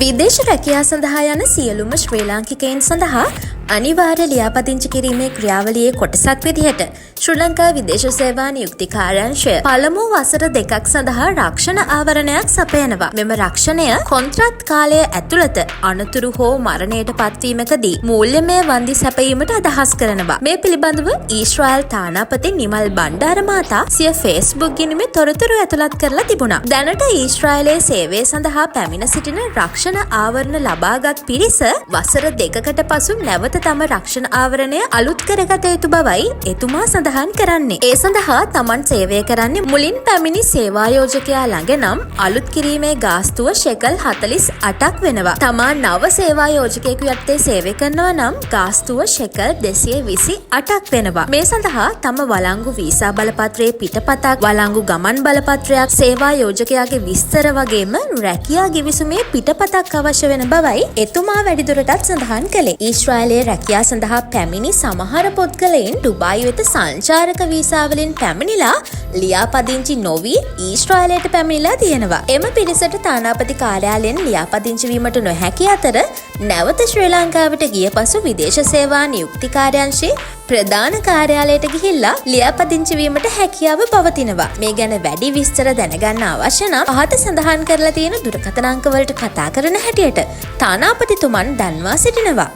විදේශ රැකියා සඳහා යන සියලුම ශ්‍රී ලාංකිකයන් සඳහා අනිවාර්ය ලියාපදිංචි කිරීමේ ක්‍රියාවලියේ කොටසක් විදිහට ශ්‍රී ලංකා විදේශ සේවා නියුක්ති කාර්යාංශය පළමු වසර 2ක් සඳහා රක්ෂණ ආවරණයක් සපයනවා. මෙම රක්ෂණය කොන්ත්‍රාත් කාලය ඇතුළත අනතුරු හෝ මරණයට පත්වීමකදී මූල්‍යමය වන්දි සැපයීමට අදහස් කරනවා. මේ පිළිබඳව ඊශ්‍රායල් තානාපති නිමල් බණ්ඩාර මහතා සිය ෆේස්බුක් ගිණුමේ තොරතුරු ඇතුළත් කරලා තිබුණා. දැනට ඊශ්‍රායලයේ සේවය සඳහා පැමිණ සිටින රක්ෂණ ආවරණ ලබාගත් පිරිස වසර 2කට පසු නැවත තම රක්ෂණ ආවරණය අලුත් කරගත යුතු බවයි එතුමා සඳහන් කරන්නේ. ඒ සඳහා තමන් සේවය කරන්නේ මුලින් පැමිණි සේවායෝජකයා ළඟ නම් අලුත් කිරීමේ ගාස්තුව ශෙකල් 48ක් වෙනවා. තමා නව සේවායෝජකයෙකු යටතේ සේවය කරනවා නම් ගාස්තුව ශෙකල් 228ක් වෙනවා. මේ සඳහා තම වළංගු වීසා බලපත්‍රයේ පිටපතක්, වළංගු ගමන් බලපත්‍රයක්, සේවායෝජකයාගේ විස්තර වගේම රැකියා ගිවිසුමේ පිටපතක් අවශ්‍ය වෙන බවයි එතුමා වැඩිදුරටත් සඳහන් කළේ. ඊශ්‍රායලයේ රැකියා සඳහා පැමිණි සමහර පුද්ගලයන් ඩුබායි වෙත සංචාරක වීසා වලින් පැමිණිලා ලියාපදිංචි නොවි ඊශ්‍රායලයට පැමිණිලා තියෙනවා. එම පිරිසට තානාපති කාර්යාලයෙන් ලියාපදිංචි වීමට නොහැකි අතර නැවත ශ්‍රී ලංකාවට ගිය පසු විදේශ සේවා නියුක්ති කාර්යාංශයේ ප්‍රධාන කාර්යාලයට ගිහිල්ලා ලියාපදිංචි වීමට හැකියාව පවතිනවා. මේ ගැන වැඩි විස්තර දැනගන්න අවශ්‍ය නම් පහත සඳහන් කරලා තියෙන දුරකථන අංක වලට කතා කරන හැටියට තානාපතිතුමන් දන්වා සිටිනවා.